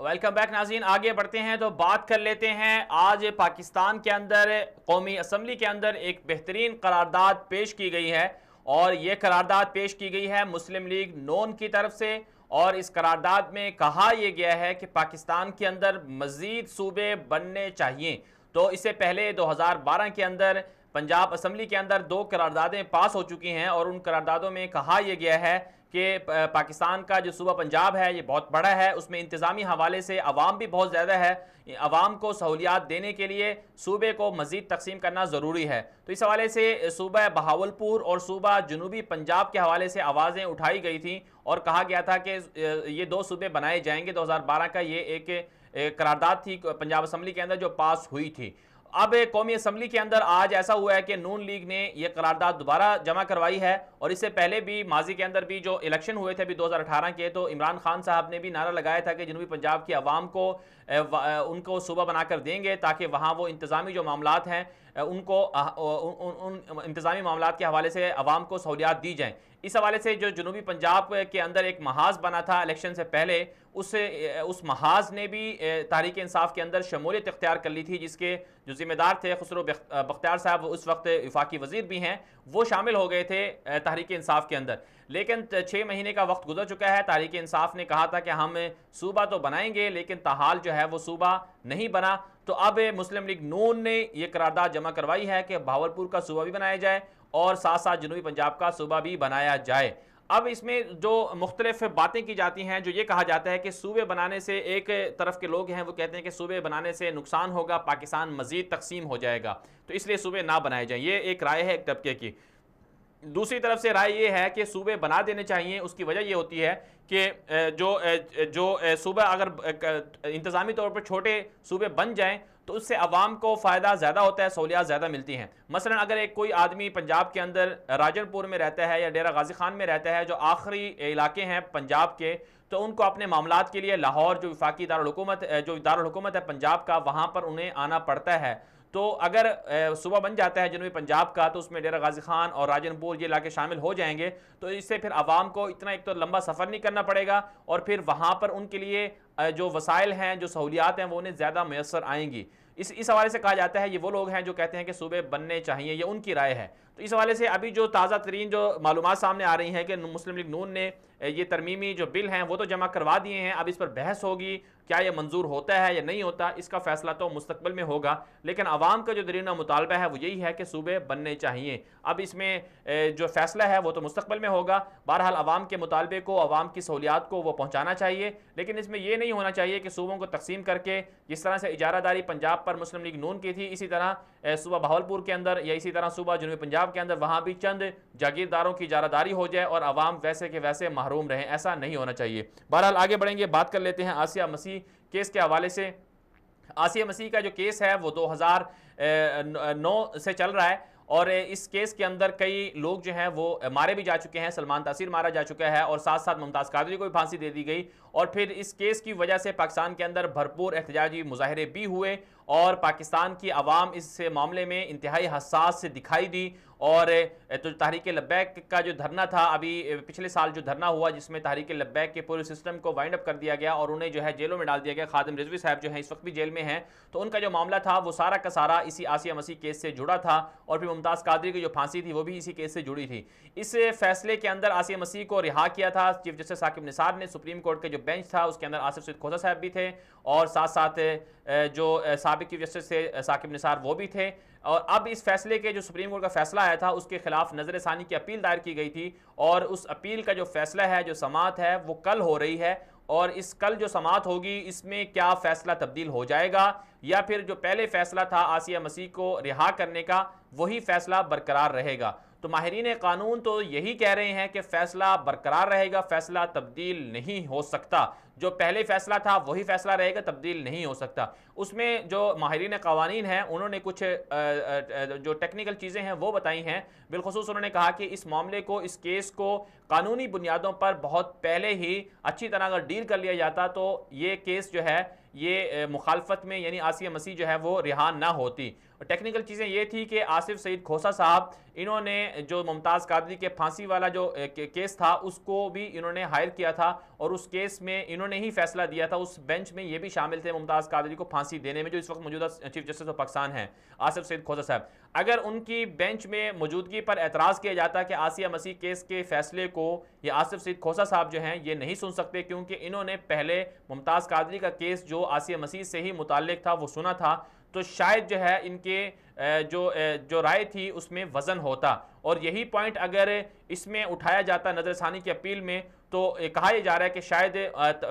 ویلکم بیک ناظرین، آگے بڑھتے ہیں تو بات کر لیتے ہیں آج پاکستان کے اندر قومی اسمبلی کے اندر ایک بہترین قرارداد پیش کی گئی ہے، اور یہ قرارداد پیش کی گئی ہے مسلم لیگ نون کی طرف سے، اور اس قرارداد میں کہا یہ گیا ہے کہ پاکستان کے اندر مزید صوبے بننے چاہیے۔ تو اس سے پہلے 2012 کے اندر پنجاب اسمبلی کے اندر 2 قراردادیں پاس ہو چکی ہیں، اور ان قراردادوں میں کہا یہ گیا ہے کہ پاکستان کا جو صوبہ پنجاب ہے یہ بہت بڑا ہے، اس میں انتظامی حوالے سے عوام بھی بہت زیادہ ہے، عوام کو سہولیات دینے کے لیے صوبے کو مزید تقسیم کرنا ضروری ہے۔ تو اس حوالے سے صوبہ بہاولپور اور صوبہ جنوبی پنجاب کے حوالے سے آوازیں اٹھائی گئی تھیں، اور کہا گیا تھا کہ یہ 2 صوبے بنائے جائیں گے۔ 2012 کا یہ ایک قرارداد تھی پنجاب اسمبلی کے اندر جو پاس ہوئی تھی۔ اب قومی اسمبلی کے اندر آج ایسا ہوا ہے کہ نون لیگ نے یہ قرارداد دوبارہ جمع کروائی ہے، اور اس سے پہلے بھی ماضی کے اندر بھی جو الیکشن ہوئے تھے ابھی 2018 کے، تو عمران خان صاحب نے بھی نعرہ لگایا تھا کہ جنوبی پنجاب کی عوام کو ان کو صوبہ بنا کر دیں گے تاکہ وہاں وہ انتظامی جو معاملات ہیں ان کو ان انتظامی معاملات کے حوالے سے عوام کو سہولیات دی جائیں۔ اس حوالے سے جو جنوبی پنجاب کے اندر ایک محاذ بنا تھا الیکشن سے پہلے، اس محاذ نے بھی تحریک انصاف کے اندر شمولیت اختیار کر لی تھی، جس کے جو ذمہ دار تھے خسرو بختیار صاحب، اس وقت وفاقی وزیر بھی ہیں، وہ شامل ہو گئے تھے تحریک انصاف کے اندر۔ لیکن 6 مہینے کا وقت گزر چکا ہے، تحریک انصاف نے کہا تھا کہ ہم صوبہ تو بنائیں گے لیکن تاحال جو ہے وہ صوبہ نہیں بنا۔ تو اب مسلم لیگ نون نے یہ قرارداد جمع کروائی ہے کہ بہاولپور کا صوبہ بھی بنایا جائے اور ساتھ ساتھ جنوبی پنجاب کا صوبہ بھی بنایا جائے۔ اب اس میں جو مختلف باتیں کی جاتی ہیں، جو یہ کہا جاتا ہے کہ صوبے بنانے سے، ایک طرف کے لوگ ہیں وہ کہتے ہیں کہ صوبے بنانے سے نقصان ہوگا، پاکستان مزید تقسیم ہو جائے گا، تو اس لیے صوبے نہ بنائے جائیں، یہ ایک رائے ہے ایک طبقے کی۔ دوسری طرف سے رائے یہ ہے کہ صوبے بنا دینے چاہیے۔ اس کی وجہ یہ ہوتی ہے کہ جو صوبہ اگر انتظامی طور پر چھوٹے صوبے بن جائیں تو اس سے عوام کو فائدہ زیادہ ہوتا ہے، سہولیات زیادہ ملتی ہیں۔ مثلا اگر کوئی آدمی پنجاب کے اندر راجن پور میں رہتا ہے یا ڈیرہ غازی خان میں رہتا ہے، جو آخری علاقے ہیں پنجاب کے، تو ان کو اپنے معاملات کے لیے لاہور جو وفاقی دارالحکومت ہے پنجاب کا، وہاں پر انہیں آنا پڑتا ہے۔ تو اگر صوبہ بن جاتا ہے جنوبی پنجاب کا تو اس میں ڈیرہ غازی خان اور راجن پور یہ علاقے شامل ہو جائیں گے، تو اس سے پھر عوام کو اتنا ایک تو لمبا سفر نہیں کرنا پڑے گا، اور پھر وہاں پر ان کے لیے جو وسائل ہیں، جو سہولیات ہیں، وہ انہیں زیادہ میسر آئیں گی۔ اس حوالے سے کہا جاتا ہے یہ وہ لوگ ہیں جو کہتے ہیں کہ صوبے بننے چاہیے، یہ ان کی رائے ہے۔ تو اس حوالے سے ابھی جو تازہ ترین جو معلومات سامنے آ رہی ہیں کہ مسلم لیگ نون نے یہ ترمیمی جو بل ہیں وہ تو جمع کروا دیے ہیں، اب اس پر بحث ہوگی کیا یہ منظور ہوتا ہے یا نہیں ہوتا، اس کا فیصلہ تو مستقبل میں ہوگا، لیکن عوام کا جو درینہ مطالبہ ہے وہ یہی ہے کہ صوبے بننے چاہیے۔ اب اس میں جو فیصلہ ہے وہ تو مستقبل میں ہوگا، بہرحال عوام کے مطالبے کو، عوام کی سہولیات کو وہ پہنچانا چاہیے، لیکن اس میں یہ نہیں ہونا چاہیے کہ صوبوں کو تقسیم کر کے جس طرح سے اجارہ داری پنجاب پر مسلم لیگ نون کی تھی، اسی طرح صوبہ بہاولپور کے اندر یا اسی طرح صوبہ جنوبی پنجاب کے اندر وہاں بھی چند جاگیرداروں کی اجارہ داری ہو جائے اور عوام ویسے کے ویسے محروم رہیں، ایسا نہیں ہونا چاہیے۔ بہرحال آگے بڑھیں گے، بات کر لیتے ہیں آسیہ مسیح کیس کے حوالے سے۔ آسیہ مسیح کا جو کیس ہے وہ 2009 سے چل رہا ہے، اور اس کیس کے اندر کئی لوگ جو ہیں وہ مارے بھی جا چکے ہیں، سلمان تاثیر مارا جا چکا ہے، اور ساتھ ساتھ ممتاز قادری کو بھی پھانسی دے دی گئی، اور پھر اس کیس کی وجہ سے پاکستان کے اندر بھرپور احتجاجی مظاہرے بھی ہوئے، اور پاکستان کی عوام اس معاملے میں انتہائی حساس سے دکھائی دی، اور تو تحریک لبیک کا جو دھرنا تھا ابھی پچھلے سال جو دھرنا ہوا، جس میں تحریک لبیک کے پورے سسٹم کو وائنڈ اپ کر دیا گیا اور انہیں جو ہے جیلوں میں ڈال دیا گیا۔ خادم رضوی صاحب جو ہیں اس وقت بھی جیل میں ہیں، تو ان کا جو معاملہ تھا وہ سارا کا سارا اسی آسیہ مسیح کیس سے جڑا تھا، اور پھر ممتاز قادری کی جو پھانسی تھی وہ بھی اسی کیس سے جڑی تھی۔ اس فیصلے کے اندر آسیہ مسیح کو رہا کیا تھا چیف جسٹس ثاقب نثار نے، سپریم کورٹ کے جو بینچ تھا اس کے اندر آصف سید کھوسہ صاحب بھی تھے، اور ساتھ ساتھ جو سابق چیف جسٹس تھے ثاقب نثار وہ بھی تھے۔ اور اب اس فیصلے کے جو سپریم کورٹ کا فیصلہ آیا تھا اس کے خلاف نظر ثانی کی اپیل دائر کی گئی تھی، اور اس اپیل کا جو فیصلہ ہے، جو سماعت ہے، وہ کل ہو رہی ہے، اور اس کل جو سماعت ہوگی اس میں کیا فیصلہ تبدیل ہو جائے گا، یا پھر جو پہلے فیصلہ تھا آسیہ مسیح کو رہا کرنے کا وہی فیصلہ برقرار رہے گا۔ تو ماہرین قانون تو یہی کہہ رہے ہیں کہ فیصلہ برقرار رہے گا، فیصلہ تبدیل نہیں ہو سکتا، جو پہلے فیصلہ تھا وہی فیصلہ رہے گا، تبدیل نہیں ہو سکتا۔ اس میں جو ماہرین قوانین ہیں انہوں نے کچھ جو ٹیکنیکل چیزیں ہیں وہ بتائی ہیں، بالخصوص انہوں نے کہا کہ اس معاملے کو، اس کیس کو قانونی بنیادوں پر بہت پہلے ہی اچھی طرح اگر ڈیل کر لیا جاتا تو یہ کیس جو ہے یہ مخالفت میں یعنی آسیہ مسیح جو ہے وہ رہا نہ ہوتی. ٹیکنیکل چیزیں یہ تھی کہ آصف سعید کھوسہ صاحب انہوں نے جو ممتاز قادری کے پھانسی والا جو کیس تھا اس کو بھی انہوں نے ہائر کیا تھا اور اس کیس میں انہوں نے ہی فیصلہ دیا تھا. اس بینچ میں یہ بھی شامل تھے ممتاز قادری کو پھانسی دینے میں جو اس وقت موجودہ چیف جسٹس آف پاکستان ہیں آصف سعید کھوسہ صاحب. اگر ان کی بینچ میں موجودگی پر اعتراض کیا جاتا کہ آسیہ مسیح کیس کے فیصلے کو یہ آصف سعید کھوسہ صاحب جو ہیں یہ نہیں سن سکتے کیونکہ انہوں نے پہلے ممتاز قادری کا کیس جو آسیہ مسیح سے ہی متعلق تھا وہ سنا تھا, تو شاید جو ہے ان کے جو رائے تھی اس میں وزن ہوتا. اور یہی پوائنٹ اگر اس میں اٹھایا جاتا نظر ثانی کی اپیل میں تو کہا یہ جا رہا ہے کہ شاید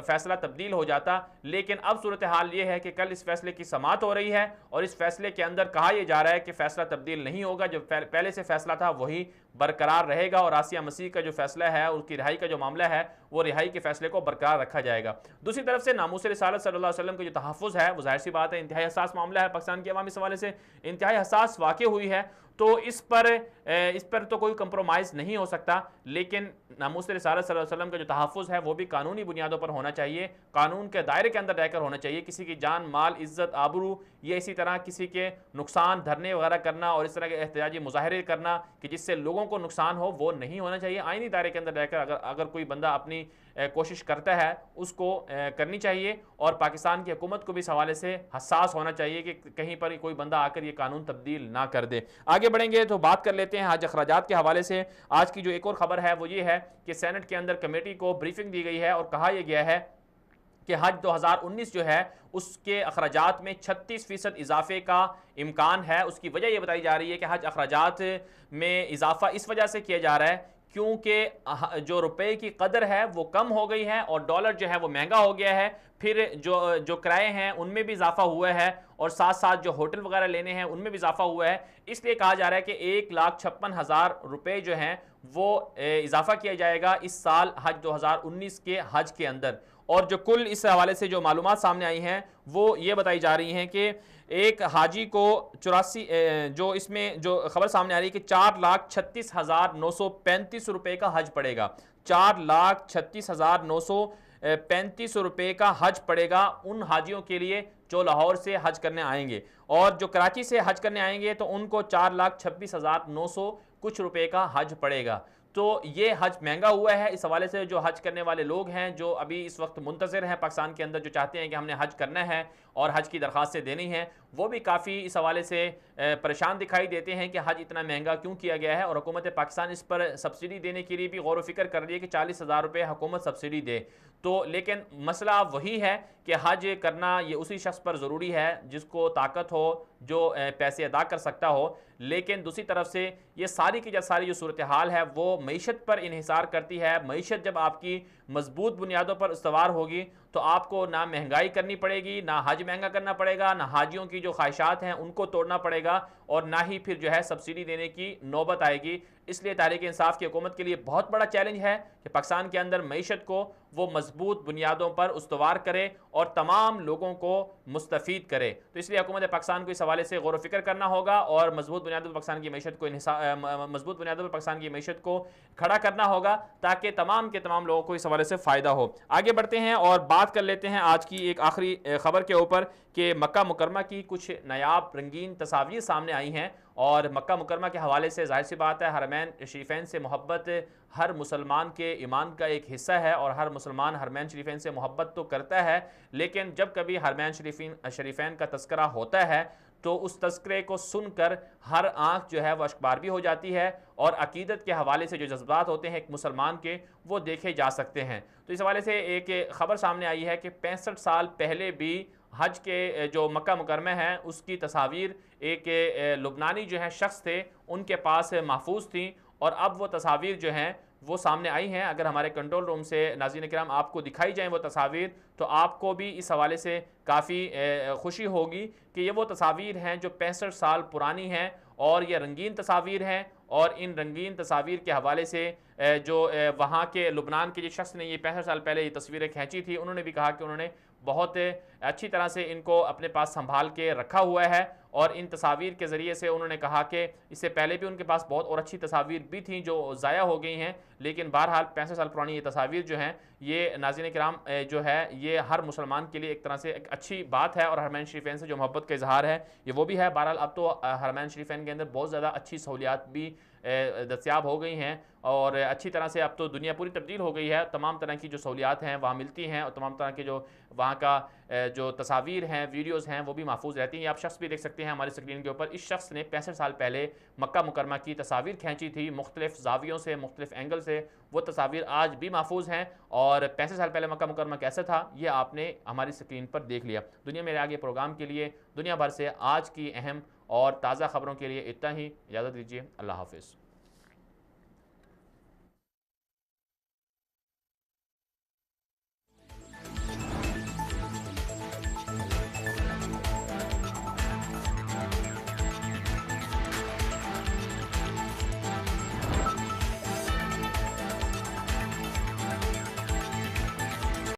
فیصلہ تبدیل ہو جاتا. لیکن اب صورتحال یہ ہے کہ کل اس فیصلے کی سماعت ہو رہی ہے اور اس فیصلے کے اندر کہا یہ جا رہا ہے کہ فیصلہ تبدیل نہیں ہوگا, جو پہلے سے فیصلہ تھا وہی برقرار رہے گا اور آسیہ مسیح کا جو فیصلہ ہے اس کی رہائی کا جو معاملہ ہے وہ رہائی کے فیصلے کو برقرار رکھا جائے گا. دوسری طرف سے ناموس رسالت صلی اللہ علیہ وسلم کا جو تحفظ ہے وہ ظاہر سی بات ہے انتہائی حساس معاملہ ہے, پاکستان کی عوام اس حوالے سے انتہائی حساس واقع ہوئی ہے, تو اس پر تو کوئی کمپرومائز نہیں ہو سکتا. لیکن ناموس رسالت صلی اللہ علیہ وسلم کا جو تحفظ ہے وہ بھی قانونی بنیادوں پر ہونا چاہیے, قانون کے دائرے کے اندر رہ کر ہونا چاہیے. کسی کی جان مال عزت آبرو یا اسی طرح کسی کے نقصان دھرنے وغیرہ کرنا اور اس طرح کے احتجاجی مظاہرے کرنا کہ جس سے لوگوں کو نقصان ہو وہ نہیں ہونا چاہیے. آئینی دائرے کے اندر رہ کر اگر کوئی بندہ اپنی کوشش کرتا ہے اس کو کرنی چاہیے, اور پاکستان کی حکومت کو بھی اس حوالے سے حساس ہونا چاہیے کہ کہیں پر کوئی بندہ آ کر یہ قانون تبدیل نہ کر دے. آگے بڑھیں گے تو بات کر لیتے ہیں حج اخراجات کے حوالے سے. آج کی جو ایک اور خبر ہے وہ یہ ہے کہ سینٹ کے اندر کمیٹی کو بریفنگ دی گئی ہے اور کہا یہ گیا ہے کہ حج 2019 جو ہے اس کے اخراجات میں 36% اضافے کا امکان ہے. اس کی وجہ یہ بتائی جا رہی ہے کہ حج اخراجات میں اضافہ اس وجہ سے کیا جا رہا ہے کیونکہ جو روپے کی قدر ہے وہ کم ہو گئی ہے اور ڈالر جو ہے وہ مہنگا ہو گیا ہے. پھر جو کرائے ہیں ان میں بھی اضافہ ہوا ہے اور ساتھ ساتھ جو ہوٹل وغیرہ لینے ہیں ان میں بھی اضافہ ہوا ہے. اس لیے کہا جا رہا ہے کہ 1,56,000 روپے جو ہیں وہ اضافہ کیا جائے گا اس سال حج 2019 کے حج کے اندر. اور جو کل اس حوالے سے جو معلومات سامنے آئی ہیں وہ یہ بتائی جا رہی ہیں کہ ایک حاجی کو 84 جو اس میں جو خبر سامنے آ رہی ہے کہ 4,36,935 روپے کا حج پڑے گا. 4,36,935 روپے کا حج پڑے گا ان حاجیوں کے لیے جو لاہور سے حج کرنے آئیں گے, اور جو کراچی سے حج کرنے آئیں گے تو ان کو 4,26,900 کچھ روپے کا حج پڑے گا. تو یہ حج مہنگا ہوا ہے. اس حوالے سے جو حج کرنے والے لوگ ہیں جو ابھی اس وقت منتظر ہیں پاکستان کے اندر, جو چاہتے ہیں کہ ہم نے حج کرنا ہے اور حج کی درخواستیں دینی ہیں, وہ بھی کافی اس حوالے سے پریشان دکھائی دیتے ہیں کہ حج اتنا مہنگا کیوں کیا گیا ہے. اور حکومت پاکستان اس پر سبسڈی دینے کے لیے بھی غور و فکر کر رہی ہے کہ 40,000 روپے حکومت سبسڈی دے. تو لیکن مسئلہ وہی ہے کہ حج کرنا یہ اسی شخص پر ضروری ہے جس کو طاقت ہو, جو پیسے ادا کر سکتا ہو. لیکن دوسری طرف سے یہ ساری کی ساری جو صورتحال ہے وہ معیشت پر انحصار کرتی ہے. معیشت جب آپ کی مضبوط بنیادوں پر استوار ہوگی تو آپ کو نہ مہنگائی کرنی پڑے گی, نہ حج مہنگا کرنا پڑے گا, نہ حاجیوں کی جو خواہشات ہیں ان کو توڑنا پڑے گا, اور نہ ہی پھر جو ہے سبسڈی دینے کی نوبت آئے گی. اس لیے تحریک انصاف کی حکومت کے لیے بہت بڑا چیلنج ہے کہ پاکستان کے اندر معیشت کو وہ مضبوط بنیادوں پر استوار کرے اور تمام لوگوں کو مستفید کرے. تو اس لیے حکومت پاکستان کو اس حوالے سے غور و فکر کرنا ہوگا اور مضبوط بنیادوں پر پاکستان کی معیشت کو کھڑا کرنا ہوگا تاکہ تمام کے تمام لوگوں کو اس حوالے سے فائدہ ہو. آگے بڑھتے ہیں اور بات کر لیتے ہیں آج کی ایک آخری خبر کے اوپر کہ مکہ مکرمہ کی کچھ نایاب رنگین تصاویر سامنے آئی ہیں. اور مکہ مکرمہ کے حوالے سے ظاہر سی بات ہے حرمین شریفین سے محبت ہر مسلمان کے ایمان کا ایک حصہ ہے اور ہر مسلمان حرمین شریفین سے محبت تو کرتا ہے, لیکن جب کبھی حرمین شریفین کا تذکرہ ہوتا ہے تو اس تذکرے کو سن کر ہر آنکھ جو ہے وہ اشکبار بھی ہو جاتی ہے اور عقیدت کے حوالے سے جو جذبات ہوتے ہیں ایک مسلمان کے وہ دیکھے جا سکتے ہیں. تو اس حوالے سے ایک خبر سامنے آئی ہے کہ 65 سال پہلے بھی حج کے جو مکہ مکرمہ ہیں اس کی تصاویر ایک لبنانی جو ہیں شخص تھے ان کے پاس محفوظ تھیں, اور اب وہ تصاویر جو ہیں وہ سامنے آئی ہیں. اگر ہمارے کنٹرول روم سے ناظرین کرام آپ کو دکھائی جائیں وہ تصاویر تو آپ کو بھی اس حوالے سے کافی خوشی ہوگی کہ یہ وہ تصاویر ہیں جو 65 سال پرانی ہیں اور یہ رنگین تصاویر ہیں. اور ان رنگین تصاویر کے حوالے سے جو وہاں کے لبنان کے جس شخص نے یہ 65 سال پہلے یہ تصویریں کھینچی تھی، انہوں نے بھی کہا کہ انہوں نے بہت اچھی طرح سے ان کو اپنے پاس سنبھال کے رکھا ہوا ہے، اور ان تصاویر کے ذریعے سے انہوں نے کہا کہ اس سے پہلے بھی ان کے پاس بہت اور اچھی تصاویر بھی تھیں جو ضائع ہو گئی ہیں، لیکن بہرحال 65 سال پرانی یہ تصاویر جو ہیں یہ ناظرین کرام جو ہے یہ ہر مسلمان کے لیے ایک طرح سے ایک اچھی بات ہے، اور حرمین شریفین سے جو محبت کا اظہار ہے یہ وہ بھی ہے۔ بہرحال اب تو حرمین شریفین کے اندر بہت زیادہ اچھی سہولیات بھی دستیاب ہو گئی ہیں، اور اچھی طرح سے اب تو دنیا پوری تبدیل ہو گئی ہے، تمام طرح کی جو سہولیات ہیں وہاں ملتی ہیں، اور تمام طرح کے جو وہاں کا جو تصاویر ہیں، ویڈیوز ہیں، وہ بھی محفوظ رہتی ہیں۔ آپ شخص بھی دیکھ سکتے ہیں ہماری اسکرین کے اوپر، اس شخص نے 65 سال پہلے مکہ مکرمہ کی تصاویر کھینچی تھی، مختلف زاویوں سے، مختلف اینگل سے، وہ تصاویر آج بھی محفوظ ہیں، اور 65 سال پہلے مکہ مکرمہ کیسا تھا یہ آپ نے ہماری اسکرین پر دیکھ لیا۔ دنیا میرے آگے پروگرام کے لیے دنیا بھر سے آج کی اہم اور تازہ خبروں کے لیے اتنا ہی، اجازت دیجیے، اللہ حافظ۔